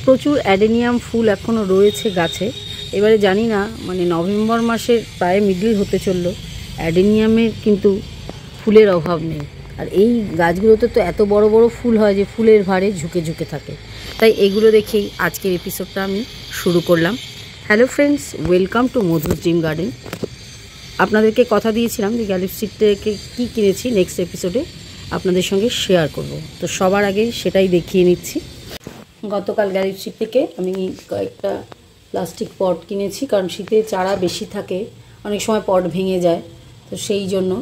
প্রচুর অ্যাডেনিয়াম ফুল এখনও রয়েছে গাছে। এবারে জানি না, মানে নভেম্বর মাসের প্রায় মিডল হতে চললো, অ্যাডেনিয়ামের কিন্তু ফুলের অভাব নেই। আর এই গাছগুলোতে তো এত বড় বড় ফুল হয় যে ফুলের ভারে ঝুঁকে ঝুঁকে থাকে। তাই এগুলো দেখেই আজকের এপিসোডটা আমি শুরু করলাম। Hello friends, welcome to Madhu's dream garden. আপনাদেরকে কথা দিয়েছিলাম যে গ্যালিফ সিড থেকে কী কিনেছি নেক্সট এপিসোডে আপনাদের সঙ্গে শেয়ার করব। তো সবার আগে সেটাই দেখিয়ে নিচ্ছি। গতকাল গ্যালিফ সিড থেকে আমি কয়েকটা প্লাস্টিক পট কিনেছি, কারণ শীতে চারা বেশি থাকে, অনেক সময় পট ভেঙে যায়। তো সেই জন্য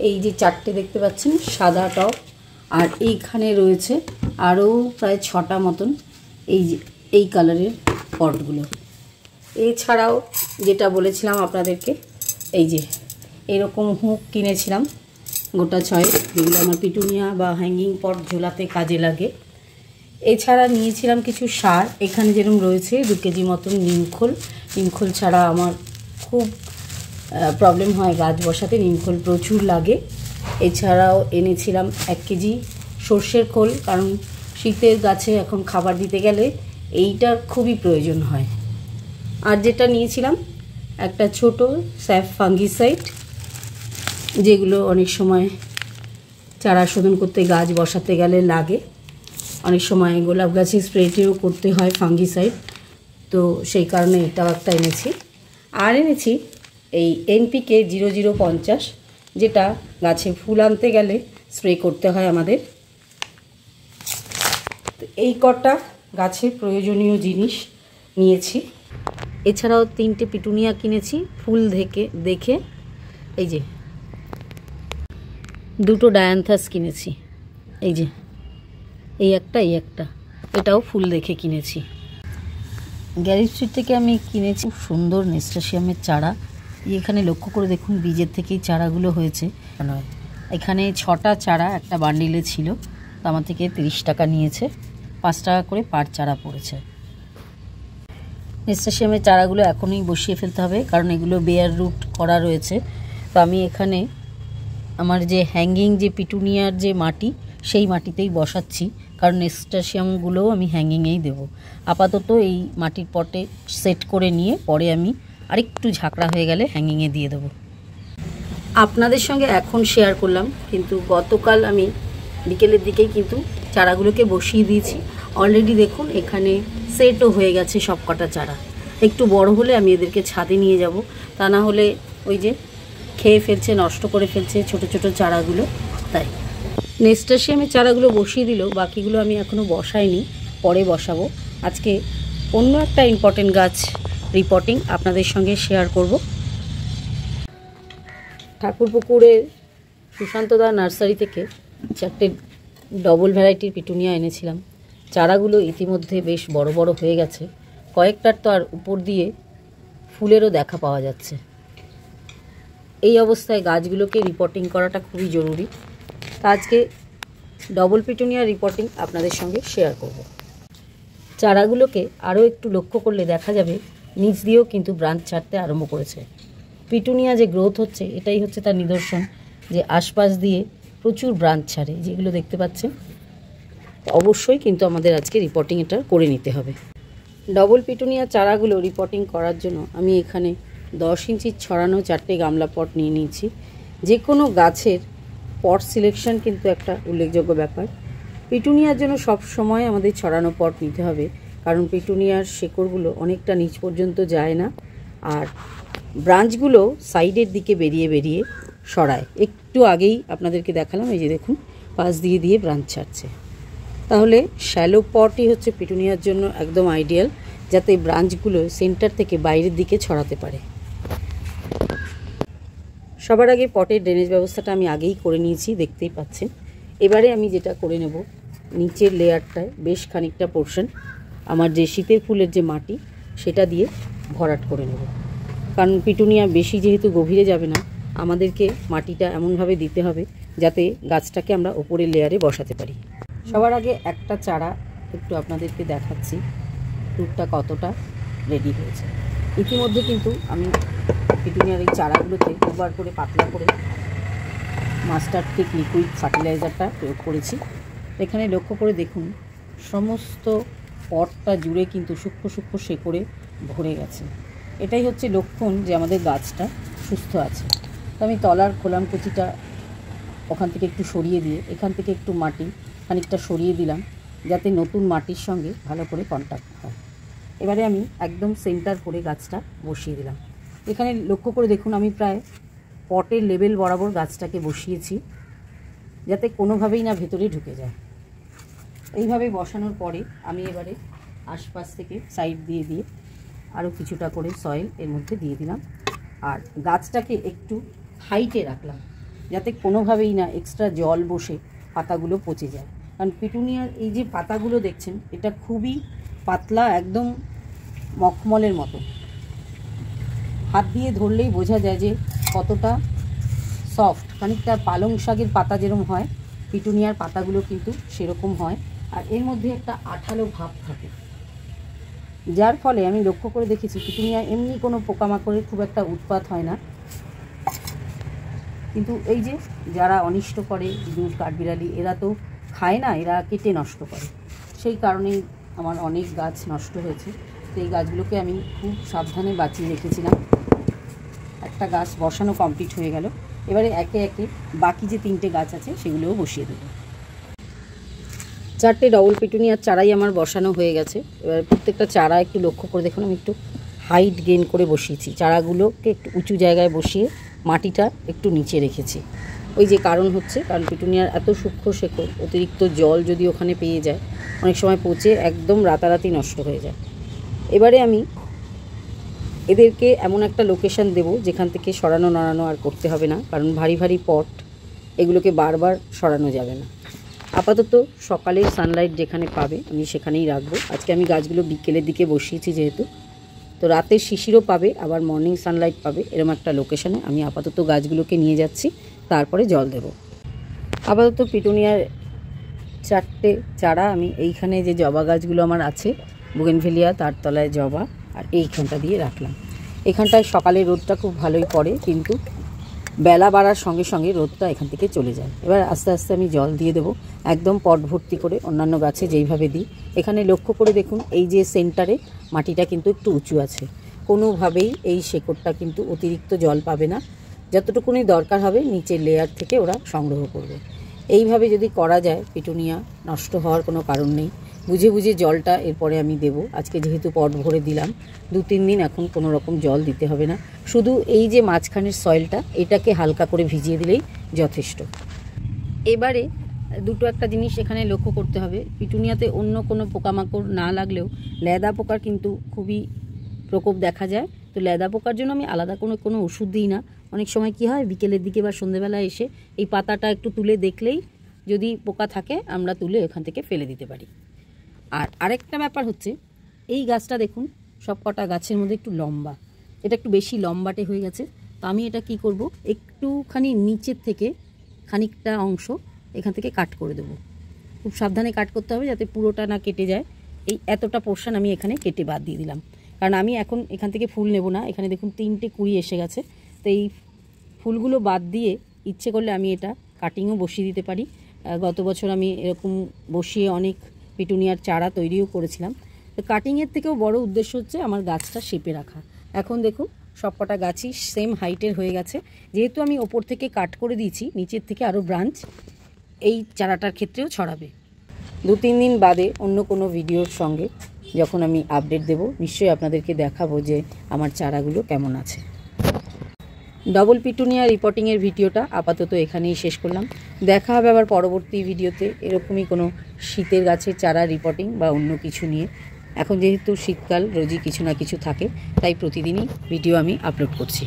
এই যে 4টে দেখতে পাচ্ছেন সাদা টব, আর এইখানে রয়েছে আরও প্রায় 6টা মতন এই যে এই কালারের পটগুলো। এছাড়াও যেটা বলেছিলাম আপনাদেরকে, এই যে এরকম হুক কিনেছিলাম গোটা 6, যেগুলো আমার পিটুনিয়া বা হ্যাঙ্গিং পট ঝোলাতে কাজে লাগে। এছাড়া নিয়েছিলাম কিছু সার, এখানে যেরকম রয়েছে 2 কেজি মতন নিমখোল ছাড়া আমার খুব প্রবলেম হয় গাছ বসাতে, নিমখোল প্রচুর লাগে। এছাড়াও এনেছিলাম 1 কেজি সর্ষের খোল, কারণ শীতের গাছে এখন খাবার দিতে গেলে এইটার খুবই প্রয়োজন হয়। আর যেটা নিয়েছিলাম একটা ছোট স্যাফ ফাঙ্গিসাইড, যেগুলো অনেক সময় চারা শোধন করতে গাছ বসাতে গেলে লাগে। অনেক সময় গোলাপ গাছে স্প্রেটিও করতে হয় ফাঙ্গিসাইড, তো সেই কারণে এটাও একটা এনেছি। আর এনেছি এই NPK 0050, যেটা গাছে ফুল আনতে গেলে স্প্রে করতে হয় আমাদের। তো এই কটা গাছের প্রয়োজনীয় জিনিস নিয়েছি। এছাড়াও 3টে পিটুনিয়া কিনেছি ফুল দেখে। এই যে 2টো ডায়ান্থাস কিনেছি, এই যে এই একটা এটাও ফুল দেখে কিনেছি। গ্যালিফ সিড থেকে আমি কিনেছি সুন্দর নেস্টাসিয়ামের চারা। এখানে লক্ষ্য করে দেখুন, বীজের থেকেই চারাগুলো হয়েছে। এখানে 6টা চারা একটা বান্ডিলে ছিল, তো আমার থেকে 30 টাকা নিয়েছে, 5 টাকা করে পার চারা পড়েছে। নেস্টাসিয়ামের চারাগুলো এখনই বসিয়ে ফেলতে হবে, কারণ এগুলো বেয়ার রুট করা রয়েছে। তো আমি এখানে আমার যে হ্যাঙ্গিং যে পিটুনিয়ার যে মাটি, সেই মাটিতেই বসাচ্ছি, কারণ নেস্টাসিয়ামগুলোও আমি হ্যাঙ্গিংয়েই দেবো। আপাতত এই মাটির পটে সেট করে নিয়ে পরে আমি আরেকটু ঝাঁকড়া হয়ে গেলে হ্যাঙ্গিংয়ে দিয়ে দেবো। আপনাদের সঙ্গে এখন শেয়ার করলাম, কিন্তু গতকাল আমি বিকেলের দিকেই কিন্তু চারাগুলোকে বসিয়ে দিয়েছি। অলরেডি দেখুন এখানে সেটও হয়ে গেছে সব কটা চারা। একটু বড় হলে আমি এদেরকে ছাদে নিয়ে যাব, তা না হলে ওই যে খেয়ে ফেলছে, নষ্ট করে ফেলছে ছোট ছোট চারাগুলো। তাই নেস্টাসিয়ামের চারাগুলো বসিয়ে দিলেও বাকিগুলো আমি এখনও বসাইনি, পরে বসাবো। আজকে অন্য একটা ইম্পর্টেন্ট গাছ রিপোর্টিং আপনাদের সঙ্গে শেয়ার করব। ঠাকুরপুকুরের সুশান্তদা নার্সারি থেকে 4টে ডবল ভ্যারাইটির পিটুনিয়া এনেছিলাম। চারাগুলো ইতিমধ্যে বেশ বড় বড় হয়ে গেছে, কয়েকটার তো আর উপর দিয়ে ফুলেরও দেখা পাওয়া যাচ্ছে। এই অবস্থায় গাছগুলোকে রিপোর্টিং করাটা খুবই জরুরি। তা আজকে ডবল পিটুনিয়া রিপোর্টিং আপনাদের সঙ্গে শেয়ার করব। চারাগুলোকে আরও একটু লক্ষ্য করলে দেখা যাবে নিচ দিয়েও কিন্তু ব্রাঞ্চ ছাড়তে আরম্ভ করেছে। পিটুনিয়া যে গ্রোথ হচ্ছে, এটাই হচ্ছে তার নিদর্শন যে আশপাশ দিয়ে প্রচুর ব্রাঞ্চ ছাড়ে, যেগুলো দেখতে পাচ্ছেন। অবশ্যই কিন্তু আমাদের আজকে রিপোর্টিং এটা করে নিতে হবে। ডবল পিটুনিয়া চারাগুলো রিপোর্টিং করার জন্য আমি এখানে 10 ইঞ্চি ছড়ানো 4টে গামলা পট নিয়ে নিয়েছি। যে কোনো গাছের পট সিলেকশন কিন্তু একটা উল্লেখযোগ্য ব্যাপার। পিটুনিয়ার জন্য সব সময় আমাদের ছড়ানো পট নিতে হবে, কারণ পিটুনিয়ার শেকড়গুলো অনেকটা নিচ পর্যন্ত যায় না, আর ব্রাঞ্চগুলো সাইডের দিকে বেরিয়ে সরায়। একটু আগেই আপনাদেরকে দেখালাম, এই যে দেখুন পাশ দিয়ে ব্রাঞ্চ ছাড়ছে। তাহলে শ্যালো পটই হচ্ছে পিটুনিয়ার জন্য একদম আইডিয়াল, যাতে ব্রাঞ্চগুলো সেন্টার থেকে বাইরের দিকে ছড়াতে পারে। সবার আগে পটের ড্রেনেজ ব্যবস্থাটা আমি আগেই করে নিয়েছি, দেখতেই পাচ্ছেন। এবারে আমি যেটা করে নেব, নিচের লেয়ারটায় বেশ খানিকটা পোর্শন আমার যে শীতের ফুলের যে মাটি, সেটা দিয়ে ভরাট করে নেব। কারণ পিটুনিয়া বেশি যেহেতু গভীরে যাবে না, আমাদেরকে মাটিটা এমনভাবে দিতে হবে যাতে গাছটাকে আমরা ওপরের লেয়ারে বসাতে পারি। সবার আগে একটা চারা একটু আপনাদেরকে দেখাচ্ছি টুকটা কতটা রেডি হয়েছে। ইতিমধ্যে কিন্তু আমি পিটুনিয়ার এই চারাগুলোতে দুবার করে পাতলা করে মাস্টার ঠিক লিকুইড ফার্টিলাইজারটা প্রয়োগ করেছি। এখানে লক্ষ্য করে দেখুন সমস্ত পটটা জুড়ে কিন্তু সূক্ষ্ম সূক্ষ্ম শেকড়ে ভরে গেছে। এটাই হচ্ছে লক্ষণ যে আমাদের গাছটা সুস্থ আছে। তো আমি তলার খোলামকুচিটা ওখান থেকে একটু সরিয়ে দিয়ে এখান থেকে একটু মাটি খানিকটা সরিয়ে দিলাম, যাতে নতুন মাটির সঙ্গে ভালো করে কন্ট্যাক্ট হয়। এবারে আমি একদম সেন্টার করে গাছটা বসিয়ে দিলাম। এখানে লক্ষ্য করে দেখুন, আমি প্রায় পটের লেভেল বরাবর গাছটাকে বসিয়েছি, যাতে কোনোভাবেই না ভেতরে ঢুকে যায়। এইভাবে বসানোর পরে আমি এবারে আশপাশ থেকে সাইড দিয়ে দিয়ে আরও কিছুটা করে সয়েল এর মধ্যে দিয়ে দিলাম, আর গাছটাকে একটু হাইটে রাখলাম, যাতে কোনোভাবেই না এক্সট্রা জল বসে পাতাগুলো পচে যায়। কারণ পিটুনিয়ার এই যে পাতাগুলো দেখছেন, এটা খুবই পাতলা, একদম মখমলের মতো। হাত দিয়ে ধরলেই বোঝা যায় যে কতটা সফট। খানিকটা পালং শাকের পাতা যেরকম হয়, পিটুনিয়ার পাতাগুলো কিন্তু সেরকম হয়। আর এর মধ্যে একটা আঠালো ভাব থাকে, যার ফলে আমি লক্ষ্য করে দেখেছি পিটুনিয়া এমনি কোনো পোকামাকড়ের খুব একটা উৎপাত হয় না। কিন্তু এই যে যারা অনিষ্ট করে, ইঁদুর কাঠবিড়ালি, এরা তো খায় না, এরা কেটে নষ্ট করে। সেই কারণেই আমার অনেক গাছ নষ্ট হয়েছে। তো এই গাছগুলোকে আমি খুব সাবধানে বাঁচিয়ে রেখেছিলাম। একটা গাছ বসানো কমপ্লিট হয়ে গেল। এবারে একে একে বাকি যে 3টে গাছ আছে সেগুলোও বসিয়ে দেবো। 4টে ডবল পিটুনিয়ার চারাই আমার বসানো হয়ে গেছে। এবার প্রত্যেকটা চারা একটু লক্ষ্য করে দেখুন, আমি একটু হাইট গেইন করে বসিয়েছি। চারাগুলোকে একটু উঁচু জায়গায় বসিয়ে মাটিটা একটু নিচে রেখেছি। ওই যে কারণ হচ্ছে, কারণ পিটুনিয়ার এত সূক্ষ্ম শেকড়, অতিরিক্ত জল যদি ওখানে পেয়ে যায় অনেক সময় পচে একদম রাতারাতি নষ্ট হয়ে যায়। এবারে আমি এদেরকে এমন একটা লোকেশন দেব যেখান থেকে সরানো নড়ানো আর করতে হবে না, কারণ ভারী ভারী পট এগুলোকে বারবার সরানো যাবে না। আপাতত সকালের সানলাইট যেখানে পাবে আমি সেখানেই রাখবো। আজকে আমি গাছগুলো বিকেলের দিকে বসিয়েছি যেহেতু, তো রাতের শিশিরও পাবে, আবার মর্নিং সানলাইট পাবে, এরকম একটা লোকেশনে আমি আপাতত গাছগুলোকে নিয়ে যাচ্ছি, তারপরে জল দেব। আপাতত পিটুনিয়ার 4টে চারা আমি এইখানে যে জবা গাছগুলো আমার আছে, বুগেনভেলিয়া, তার তলায় জবা, আর এইখানটা দিয়ে রাখলাম। এখানটায় সকালে রোদটা খুব ভালোই পড়ে, কিন্তু বেলা বাড়ার সঙ্গে সঙ্গে রোদটা এখান থেকে চলে যায়। এবার আস্তে আস্তে আমি জল দিয়ে দেবো, একদম পট ভর্তি করে, অন্যান্য গাছে যেইভাবে দিই। এখানে লক্ষ্য করে দেখুন, এই যে সেন্টারে মাটিটা কিন্তু একটু উঁচু আছে, কোনোভাবেই এই শেকড়টা কিন্তু অতিরিক্ত জল পাবে না। যতটুকুনি দরকার হবে নিচের লেয়ার থেকে ওরা সংগ্রহ করবে। এইভাবে যদি করা যায়, পিটুনিয়া নষ্ট হওয়ার কোনো কারণ নেই। বুঝে বুঝে জলটা এরপরে আমি দেব। আজকে যেহেতু পট ভরে দিলাম, 2-3 দিন এখন কোনো রকম জল দিতে হবে না। শুধু এই যে মাঝখানের সয়েলটা, এটাকে হালকা করে ভিজিয়ে দিলেই যথেষ্ট। এবারে একটা জিনিস এখানে লক্ষ্য করতে হবে, পিটুনিয়াতে অন্য কোনো পোকামাকড় না লাগলেও লেদা পোকার কিন্তু খুবই প্রকোপ দেখা যায়। তো লেদা পোকার জন্য আমি আলাদা কোনো ওষুধ দিই না। অনেক সময় কি হয়, বিকেলের দিকে বা সন্ধ্যেবেলা এসে এই পাতাটা একটু তুলে দেখলেই যদি পোকা থাকে আমরা তুলে এখান থেকে ফেলে দিতে পারি। আর আরেকটা ব্যাপার হচ্ছে, এই গাছটা দেখুন সব কটা গাছের মধ্যে একটু লম্বা, এটা একটু বেশি লম্বাটে হয়ে গেছে। তো আমি এটা কি করব, একটুখানি নিচের থেকে খানিকটা অংশ এখান থেকে কাট করে দেবো। খুব সাবধানে কাট করতে হবে যাতে পুরোটা না কেটে যায়। এই এতটা পোর্শন আমি এখানে কেটে বাদ দিয়ে দিলাম, কারণ আমি এখন এখান থেকে ফুল নেব না। এখানে দেখুন 3টে কুড়ি এসে গেছে। তো এই ফুলগুলো বাদ দিয়ে ইচ্ছে করলে আমি এটা কাটিংও বসিয়ে দিতে পারি। গত বছর আমি এরকম বসিয়ে অনেক পিটুনিয়ার চারা তৈরিও করেছিলাম। তো কাটিংয়ের থেকেও বড় উদ্দেশ্য হচ্ছে আমার গাছটা শেপে রাখা। এখন দেখুন সবকটা গাছই সেম হাইটের হয়ে গেছে। যেহেতু আমি ওপর থেকে কাট করে দিয়েছি, নিচের থেকে আরও ব্রাঞ্চ এই চারাটার ক্ষেত্রেও ছড়াবে। 2-3 দিন বাদে অন্য কোনো ভিডিওর সঙ্গে যখন আমি আপডেট দেব, নিশ্চয়ই আপনাদেরকে দেখাবো যে আমার চারাগুলো কেমন আছে। ডবল পিটুনিয়া রিপোর্টিংয়ের ভিডিওটা আপাতত এখানেই শেষ করলাম। দেখা হবে আবার পরবর্তী ভিডিওতে এরকমই কোনো শীতের গাছের চারা রিপোর্টিং বা অন্য কিছু নিয়ে। এখন যেহেতু শীতকাল, রোজই কিছু না কিছু থাকে, তাই প্রতিদিনই ভিডিও আমি আপলোড করছি।